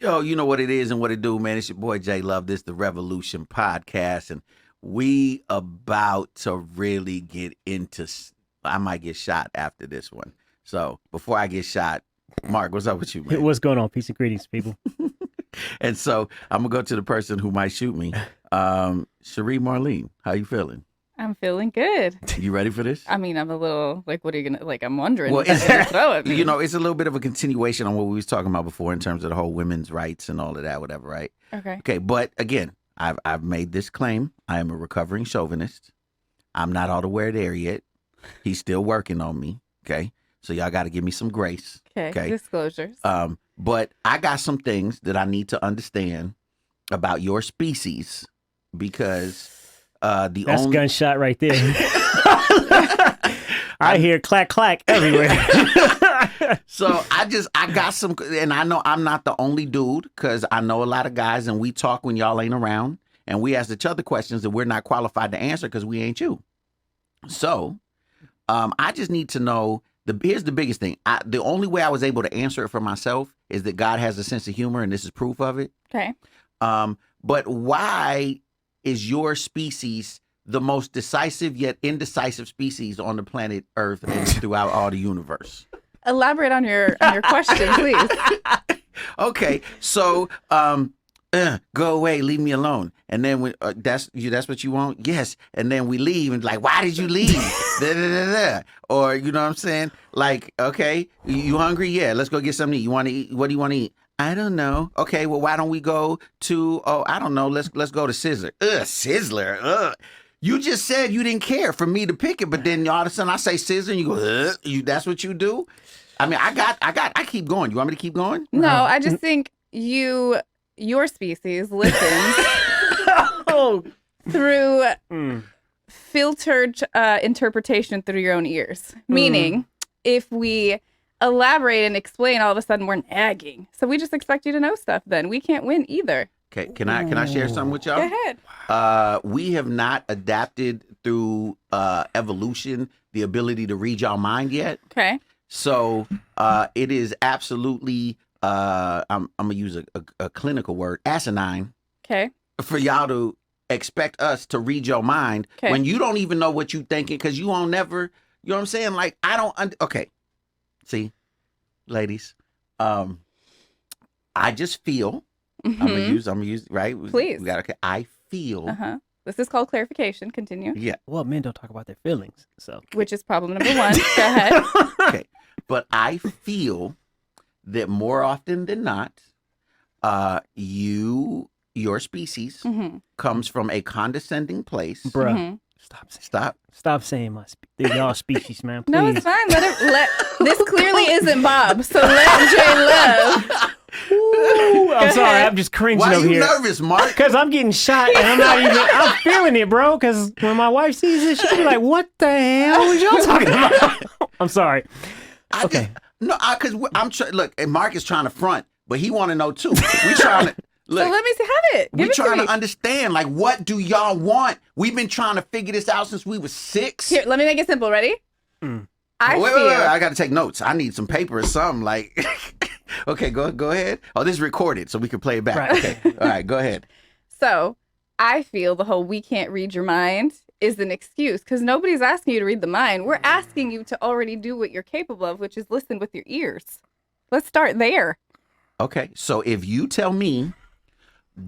Yo, you know what it is and what it do, man. It's your boy Jay Love. This the Revolution Podcast, and we about to really get into. I might get shot after this one. So before I get shot, Mark, what's up with you, man? What's going on? Peace and greetings, people. And so I'm gonna go to the person who might shoot me. Cherie Marlene, how you feeling? I'm feeling good. You ready for this? I mean, I'm a little like, what are you gonna like? I'm wondering. Well, what you're gonna throw at me. You know, it's a little bit of a continuation on what we was talking about before in terms of the whole women's rights and all of that, whatever, right? Okay. Okay, but again, I've made this claim. I am a recovering chauvinist. I'm not all the way there yet. He's still working on me. Okay, so y'all got to give me some grace. Okay. Disclosures. But I got some things that I need to understand about your species because That's gunshot right there. I hear clack clack everywhere. So I got some, and I know I'm not the only dude because I know a lot of guys, and we talk when y'all ain't around, and we ask each other questions that we're not qualified to answer because we ain't you. So, I just need to know. Here's the biggest thing. The only way I was able to answer it for myself is that God has a sense of humor, and this is proof of it. Okay. But why is your species the most decisive yet indecisive species on the planet Earth and throughout all the universe? Elaborate on your question, please. Okay, so go away, leave me alone. And then when that's what you want? Yes. And then we leave and like, why did you leave? Da, da, da, da. Or you know what I'm saying? Like, okay, you hungry? Yeah, let's go get something to eat. You want to eat? What do you want to eat? I don't know. Okay, well, why don't we go to? Oh, I don't know. Let's go to Sizzler. Sizzler. You just said you didn't care for me to pick it, but then all of a sudden I say Sizzler, and you go, that's what you do? I mean, I keep going. You want me to keep going? No, I just think your species listens through filtered interpretation through your own ears. Meaning, if we elaborate and explain, all of a sudden we're nagging. So we just expect you to know stuff. Then we can't win either. Okay, can I share something with y'all? Go ahead. We have not adapted through evolution the ability to read y'all mind yet. Okay. So it is absolutely I'm gonna use a clinical word, asinine. Okay. For y'all to expect us to read your mind when you don't even know what you thinking because you won't never. You know what I'm saying? Like I don't. Okay. See, ladies, I just feel. Mm-hmm. I'm gonna use right. Please. We got okay. I feel. This is called clarification. Continue. Yeah. Well, men don't talk about their feelings, so which is problem number one. Go ahead. Okay, but I feel that more often than not, your species comes from a condescending place, bruh. Mm-hmm. Stop saying y'all species, man. Please. No, it's fine. This clearly isn't Bob, so let Jay live. Ooh, I'm sorry, I'm just cringing Why over are you here. nervous, Mark? Because I'm getting shot and I'm feeling it, bro. Because when my wife sees this, she'll be like, what the hell was y'all talking about? I'm sorry. Okay. Because look, and Mark is trying to front, but he want to know too. We trying to. Look, so let me see. Have it. We're trying to understand, like, what do y'all want? We've been trying to figure this out since we were 6. Here, let me make it simple. Ready? Wait. I got to take notes. I need some paper or something. Like, okay, go ahead. Oh, this is recorded, so we can play it back. Right. Okay, all right, go ahead. So I feel the whole "we can't read your mind" is an excuse because nobody's asking you to read the mind. We're asking you to already do what you're capable of, which is listen with your ears. Let's start there. Okay, so if you tell me,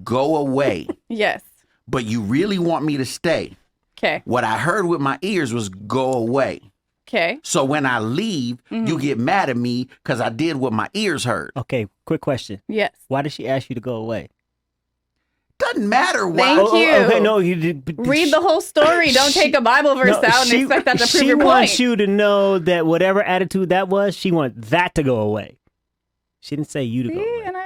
go away. Yes. But you really want me to stay. Okay. What I heard with my ears was go away. Okay. So when I leave, you get mad at me because I did what my ears heard. Okay, quick question. Yes. Why did she ask you to go away? Doesn't matter why. Thank you. Okay, no, you did. Read the whole story. Don't take a Bible verse out and expect that to prove your point. She wants you to know that whatever attitude that was, she wants that to go away. She didn't say you to go away. And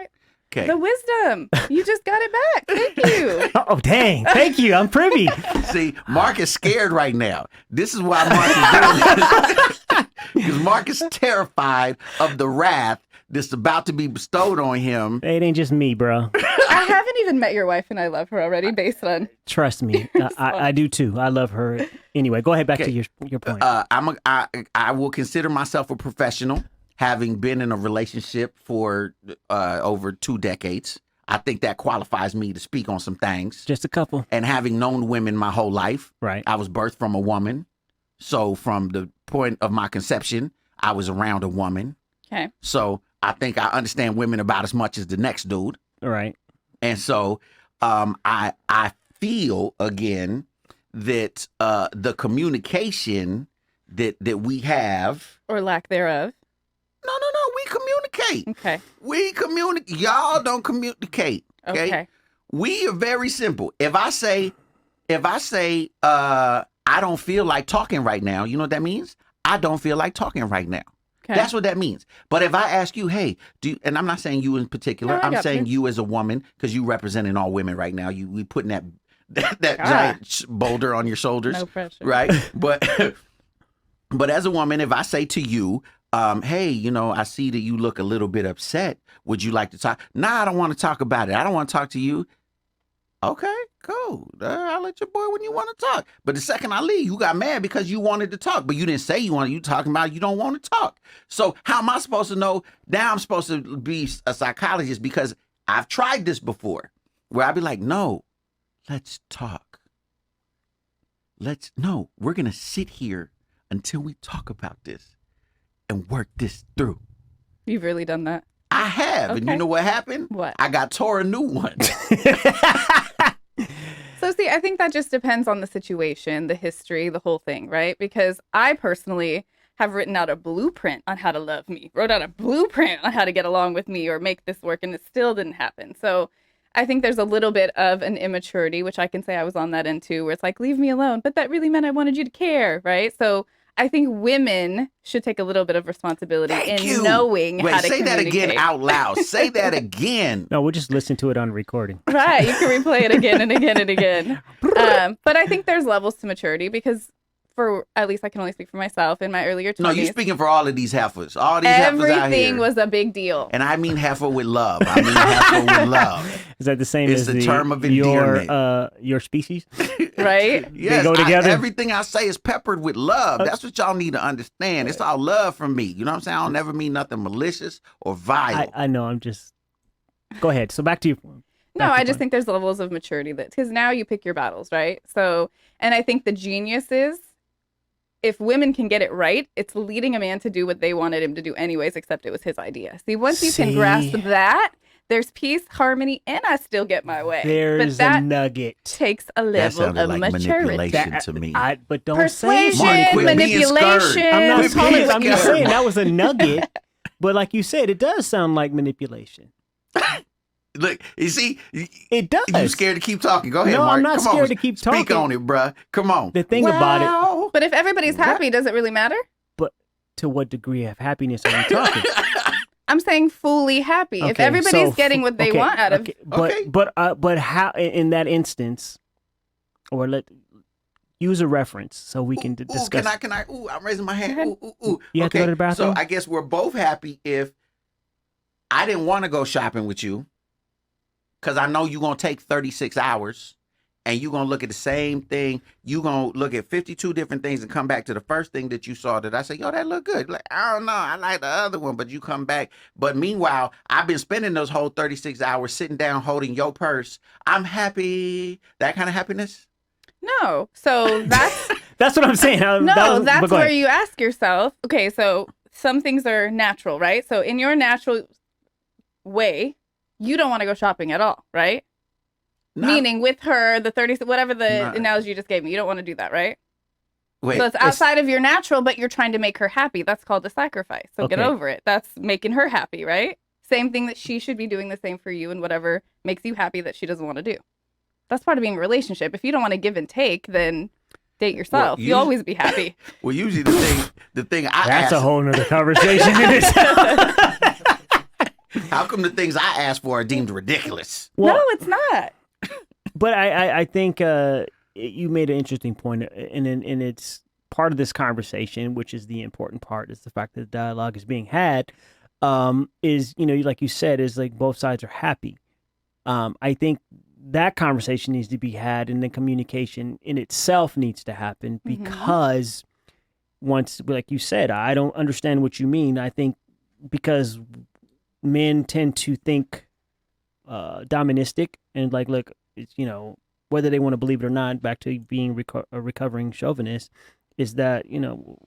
Okay. The wisdom. You just got it back. Thank you. Oh, dang. Thank you. I'm privy. See, Mark is scared right now. This is why Mark is doing this. Because Mark is terrified of the wrath that's about to be bestowed on him. It ain't just me, bro. I haven't even met your wife and I love her already based on. Trust me. I do too. I love her. Anyway, go ahead back to your point. I will consider myself a professional. having been in a relationship for over 2 decades, I think that qualifies me to speak on some things. Just a couple. And having known women my whole life, Right. I was birthed from a woman. So from the point of my conception, I was around a woman. Okay. So I think I understand women about as much as the next dude. Right. And so I feel again that the communication that we have. Or lack thereof. No, we communicate. Okay. We communicate. Y'all don't communicate. Okay. We are very simple. If I say I don't feel like talking right now, you know what that means? I don't feel like talking right now. Okay. That's what that means. But if I ask you, hey, and I'm not saying you in particular, No, I I'm got saying you as a woman, because you representing all women right now. We putting that giant boulder on your shoulders. No pressure. Right? But as a woman, if I say to you, hey, I see that you look a little bit upset. Would you like to talk? Nah, I don't want to talk about it. I don't want to talk to you. Okay, cool. I'll let your boy when you want to talk. But the second I leave, you got mad because you wanted to talk, but you didn't say you wanted. You talking about you don't want to talk. So how am I supposed to know? Now I'm supposed to be a psychologist because I've tried this before, where I'd be like, no, let's talk. We're gonna sit here until we talk about this and work this through. You've really done that? I have, and you Okay. know what happened? What? I got tore a new one. So see, I think that just depends on the situation, the history, the whole thing, right? Because I personally have written out a blueprint on how to love me, wrote out a blueprint on how to get along with me or make this work, and it still didn't happen. So I think there's a little bit of an immaturity, which I can say I was on that end too, where it's like, leave me alone. But that really meant I wanted you to care, right? So I think women should take a little bit of responsibility in knowing how to say that communicate. again out loud. Say that again. No, we'll just listen to it on recording. Right, you can replay it again and again and again. But I think there's levels to maturity because, for at least I can only speak for myself in my earlier 20s. No, you're speaking for all of these heifers. All these heifers out here. Everything was a big deal. And I mean heifer with love. I mean heifer with love. Is that the same It's as the term of endearment. your species? Right? Yes, go together? everything I say is peppered with love. That's what y'all need to understand. It's all love from me. You know what I'm saying? I don't never mean nothing malicious or vile. I know. I'm just. Go ahead. So back to you. No, I just think there's levels of maturity because now you pick your battles, right? So, and I think the genius is if women can get it right, it's leading a man to do what they wanted him to do anyways, except it was his idea. See, once you can grasp that, there's peace, harmony, and I still get my way. There's but that a nugget. takes a that level sounded of like maturity. manipulation to me. But don't say Persuasion, Marty, quit being manipulation. scared. I'm not Quit saying. being I'm just scared. saying that was a nugget. But like you said, it does sound like manipulation. Look, you see, It does. you scared to keep talking. Go ahead, No, Mark. I'm not Come on. scared to keep Speak talking. on it, bruh. Come on. The thing about it, But if everybody's happy, does it really matter? but to what degree of happiness are we talking? I'm saying fully happy. If Okay, everybody's so- getting what they okay, want out of okay, Okay. but how in that instance, or use a reference so we can discuss. Can I? Ooh, I'm raising my hand. Go Ooh. You have to go to the bathroom? So I guess we're both happy if I didn't want to go shopping with you because I know you're going to take 36 hours and you're going to look at the same thing. You're going to look at 52 different things and come back to the first thing that you saw that I say, yo, that look good. Like, I don't know. I like the other one, but you come back. But meanwhile, I've been spending those whole 36 hours sitting down holding your purse. I'm happy. That kind of happiness? no. So that's That's what I'm saying. that's where you ask yourself, okay, so some things are natural, right? So in your natural way, you don't want to go shopping at all, right? Not- Meaning with her, the 30, whatever the Not- analogy you just gave me, you don't want to do that, right? Wait, So it's outside of your natural, but you're trying to make her happy. That's called a sacrifice. So get Okay. over it. That's making her happy, right? Same thing that she should be doing the same for you and whatever makes you happy that she doesn't want to do. That's part of being in a relationship. If you don't want to give and take, then date yourself. you- You'll always be happy. well, usually the thing I That's ask, a whole nother conversation in itself. how come the things I ask for are deemed ridiculous? Well, No, it's not. but I think you made an interesting point, and it's part of this conversation, which is the important part, is the fact that the dialogue is being had. Is like you said, is like both sides are happy. I think that conversation needs to be had, and the communication in itself needs to happen because once, like you said, I don't understand what you mean. I think because men tend to think doministic and like, look, it's, whether they want to believe it or not, back to being a recovering chauvinist, is that,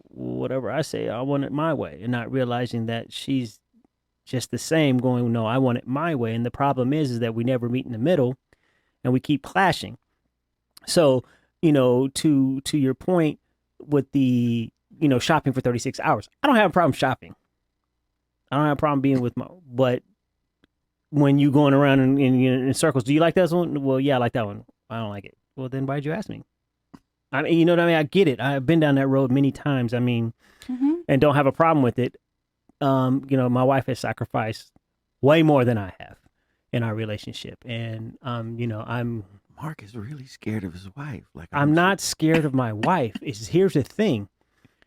whatever I say, I want it my way, and not realizing that she's just the same going, no, I want it my way. And the problem is that we never meet in the middle and we keep clashing. So, to your point with the, shopping for 36 hours, I don't have a problem shopping. I don't have a problem being with but when you going around in circles, do you like that one? Well, yeah, I like that one. I don't like it. Well, then why'd you ask me? I mean, you know what I mean? I get it. I've been down that road many times. I mean, and don't have a problem with it. My wife has sacrificed way more than I have in our relationship. And, Mark is really scared of his wife. Like I'm not scared of my wife. Here's the thing.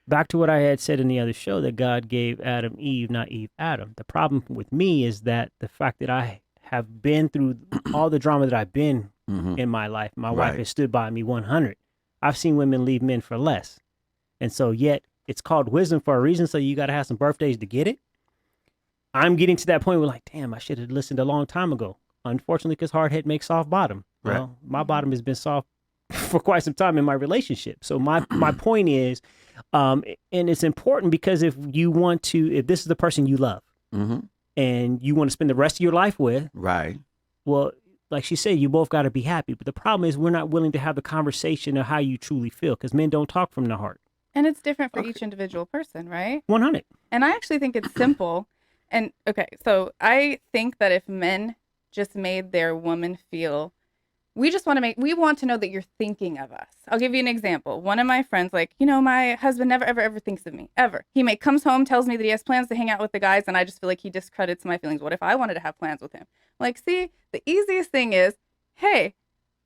Back to what I had said in the other show, that God gave Adam Eve, not Eve Adam. The problem with me is that the fact that I have been through all the drama that I've been in my life. My wife has stood by me 100. I've seen women leave men for less. And so yet it's called wisdom for a reason. So you got to have some birthdays to get it. I'm getting to that point where like, damn, I should have listened a long time ago. Unfortunately, because hard head makes soft bottom. Right. Well, my bottom has been soft for quite some time in my relationship. So my point is, and it's important because if this is the person you love and you want to spend the rest of your life with, right. Well, like she said, you both got to be happy. But the problem is we're not willing to have the conversation of how you truly feel because men don't talk from the heart. And it's different for each individual person, right? 100. And I actually think it's simple. And okay, so I think that if men just made their woman feel, we want to know that you're thinking of us. I'll give you an example. One of my friends, my husband never, ever, ever thinks of me, ever. He comes home, tells me that he has plans to hang out with the guys, and I just feel like he discredits my feelings. What if I wanted to have plans with him? See, the easiest thing is, hey,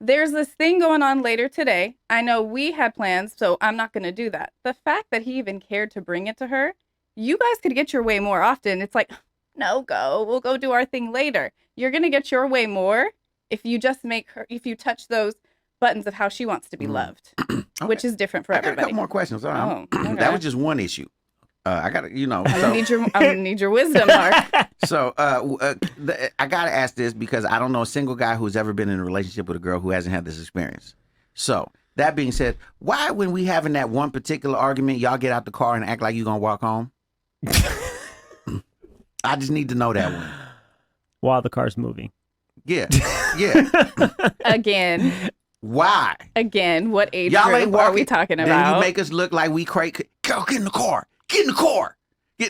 there's this thing going on later today. I know we had plans, so I'm not going to do that. The fact that he even cared to bring it to her, you guys could get your way more often. It's like, no, we'll go do our thing later. You're going to get your way more if you just if you touch those buttons of how she wants to be loved, which is different for everybody. I got a couple more questions. Okay. That was just one issue. I got to, I'm gonna need your wisdom, Mark. So I got to ask this because I don't know a single guy who's ever been in a relationship with a girl who hasn't had this experience. So that being said, why when we having that one particular argument, y'all get out the car and act like you going to walk home? I just need to know that one. While the car's moving. Yeah. Again. Why? Again, what age Y'all group ain't walking. are we talking about? Then you make us look like we crazy. Girl, get in the car. Get in the car.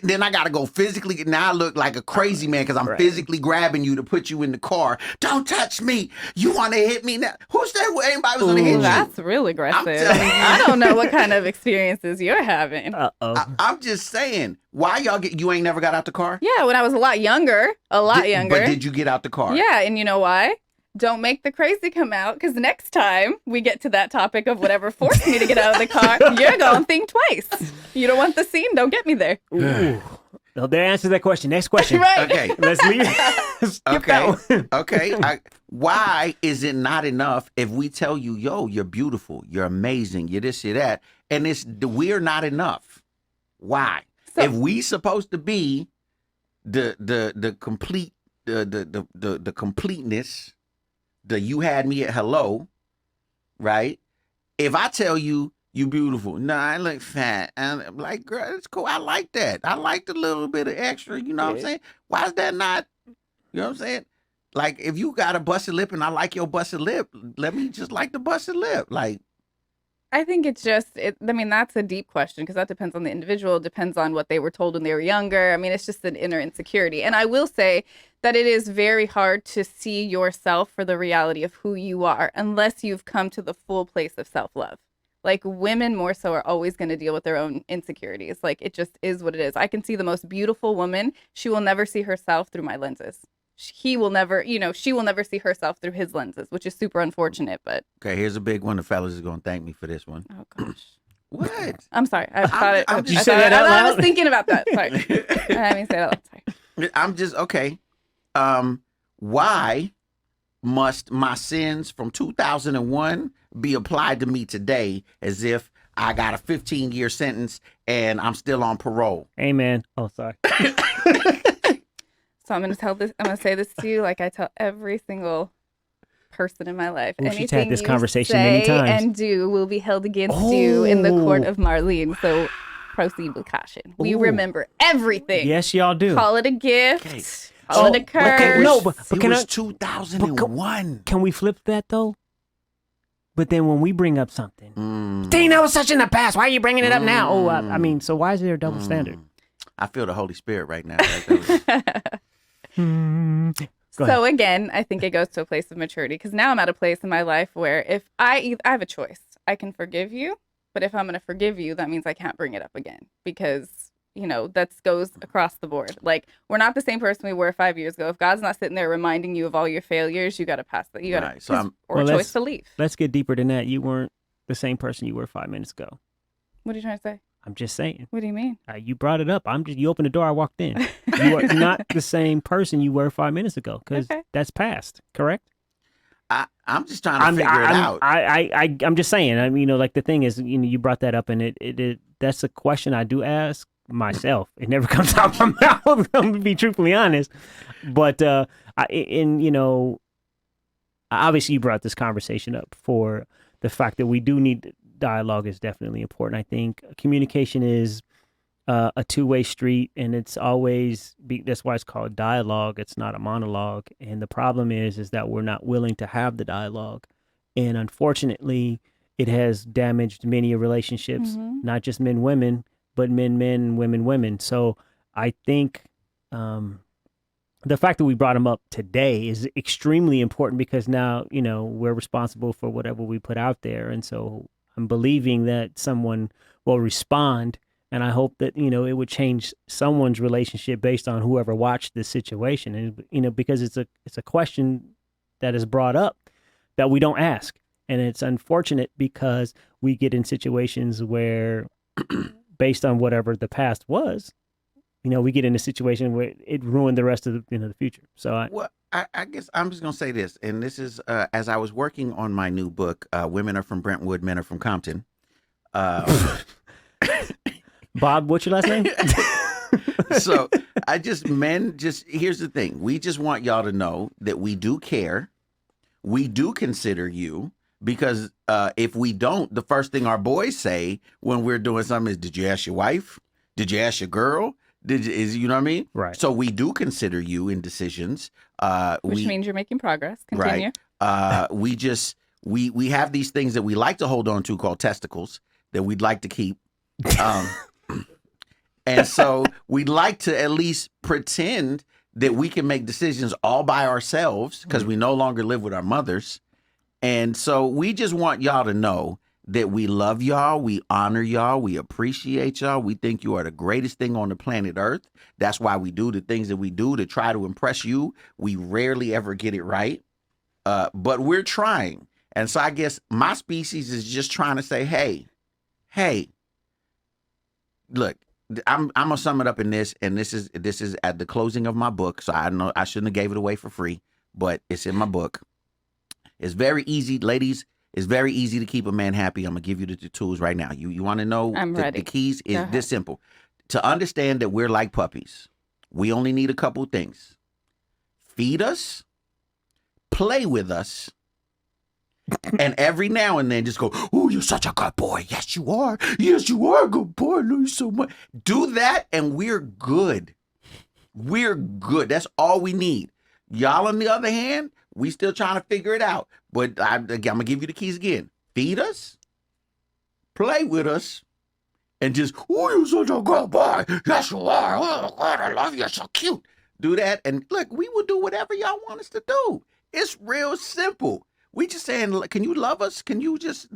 Then I got to go physically. Now I look like a crazy man because I'm physically grabbing you to put you in the car. Don't touch me. You want to hit me now? Who said anybody was going to hit you? That's real aggressive. I don't know what kind of experiences you're having. I'm just saying. Why you ain't never got out the car? Yeah, when I was a lot younger. But did you get out the car? Yeah, and you know why? Don't make the crazy come out, because next time we get to that topic of whatever forced me to get out of the car, you're going to think twice. You don't want the scene? Don't get me there. Ooh. Well, that answers that question. Next question. Right. Okay. Let's leave. Okay. Why is it not enough if we tell you, yo, you're beautiful, you're amazing, you're this, you're that, and we're not enough? Why? So, if we supposed to be the complete the completeness, you had me at hello, right? If I tell you beautiful, no, I look fat, and I'm like, girl, it's cool. I like that. I like the little bit of extra. You know what I'm saying? Why is that not? You know what I'm saying? Like, if you got a busted lip and I like your busted lip, let me just like the busted lip. Like, I think it's just, that's a deep question because that depends on the individual. It depends on what they were told when they were younger. I mean, it's just an inner insecurity. And I will say that it is very hard to see yourself for the reality of who you are unless you've come to the full place of self-love. Like, women more so are always going to deal with their own insecurities. Like, it just is what it is. I can see the most beautiful woman. She will never see herself through my lenses. He will never, she will never see herself through his lenses, which is super unfortunate, but. Okay, here's a big one. The fellas is going to thank me for this one. Oh, gosh. What? I'm sorry. I thought I was thinking about that. Sorry. I didn't say that. Sorry. I'm just, okay. Why must my sins from 2001 be applied to me today as if I got a 15-year sentence and I'm still on parole. Amen. Oh, sorry. So I'm gonna say this to you like I tell every single person in my life. Ooh, she's Anything had this you conversation say many times. and do will be held against you in the court of Marlene. So proceed with caution. We Ooh. remember everything. Yes, y'all do. Call it a gift. Okay. Call it a but curse. no, but It can was I? 2001. Can we flip that though? But then when we bring up something, Mm. dang, that was such in the past. Why are you bringing it up now? Oh, I mean, so why is there a double standard? I feel the Holy Spirit right now. Go So again, I think it goes to a place of maturity because now I'm at a place in my life where if I have a choice, I can forgive you, but if I'm going to forgive you, that means I can't bring it up again because that goes across the board. Like we're not the same person we were 5 years ago. If God's not sitting there reminding you of all your failures, you got to pass that. You got to Right, so or a choice to leave. Let's get deeper than that. You weren't the same person you were 5 minutes ago. What are you trying to say? I'm just saying. What do you mean? You brought it up. You opened the door. I walked in. You are not the same person you were 5 minutes ago because Okay. that's past. Correct. I'm just trying to figure it out. I'm just saying. I mean, like the thing is, you brought that up, and it that's a question I do ask myself. It never comes out my mouth. I'm gonna be truthfully honest, but obviously you brought this conversation up for the fact that we do need dialogue is definitely important. I think communication is a two-way street, and it's always that's why it's called dialogue. It's not a monologue. And the problem is that we're not willing to have the dialogue, and unfortunately, it has damaged many relationships, not just men women, but men women. So I think the fact that we brought him up today is extremely important because now we're responsible for whatever we put out there, and so I'm believing that someone will respond. And I hope that, it would change someone's relationship based on whoever watched this situation. And, because it's a question that is brought up that we don't ask. And it's unfortunate because we get in situations where based on whatever the past was, we get in a situation where it ruined the rest of the future. So I guess I'm just going to say this. And this is, as I was working on my new book, Women Are From Brentwood, Men Are From Compton. Bob, what's your last name? So here's the thing. We just want y'all to know that we do care. We do consider you because if we don't, the first thing our boys say when we're doing something is, did you ask your wife? Did you ask your girl? You know what I mean? Right. So we do consider you in decisions. Which means you're making progress. Continue. Right. We have these things that we like to hold on to called testicles that we'd like to keep. And so we'd like to at least pretend that we can make decisions all by ourselves because we no longer live with our mothers. And so we just want y'all to know that we love y'all, we honor y'all, we appreciate y'all. We think you are the greatest thing on the planet Earth. That's why we do the things that we do to try to impress you. We rarely ever get it right, but we're trying. And so I guess my species is just trying to say, hey, look, I'm gonna sum it up in this, and this is at the closing of my book. So I know I shouldn't have gave it away for free, but it's in my book. It's very easy, ladies. It's very easy to keep a man happy. I'm gonna give you the tools right now. You want to know? I'm ready. The keys is this simple: to understand that we're like puppies. We only need a couple things: feed us, play with us. And every now and then just go, oh, you're such a good boy. Yes, you are. Yes, you are a good boy. I love you so much. Do that and we're good. We're good. That's all we need. Y'all, on the other hand, we still trying to figure it out. But I'm going to give you the keys again. Feed us, play with us, and just, oh, you're such a good boy. Yes, you are. Oh, God, I love you. You're so cute. Do that. And look, we will do whatever y'all want us to do. It's real simple. We just saying, can you love us? Can you just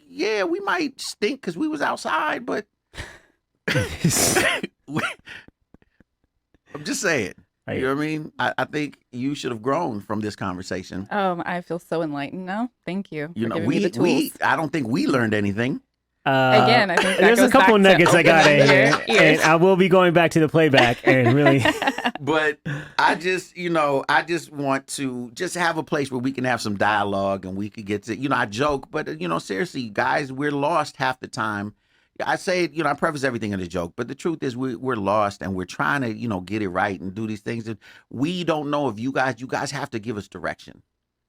yeah, we might stink because we was outside, but I'm just saying. You know what I mean? I think you should have grown from this conversation. I feel so enlightened now. Thank you. You for know, giving me the tools. I don't think we learned anything. Again, I think that there's a goes couple back to nuggets I got in opening here, your ears. and I will be going back to the playback and really. But I just, I just want to just have a place where we can have some dialogue and we could get to, I joke, but seriously, guys, we're lost half the time. I say, I preface everything in a joke, but the truth is we're lost and we're trying to, get it right and do these things that we don't know if you guys have to give us direction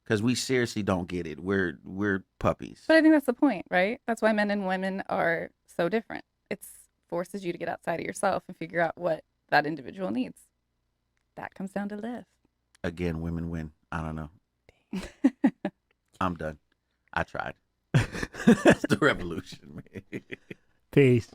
because we seriously don't get it. We're puppies. But I think that's the point, right? That's why men and women are so different. It forces you to get outside of yourself and figure out what that individual needs. That comes down to love. Again, women win. I don't know. I'm done. I tried. It's the revolution, man. Peace.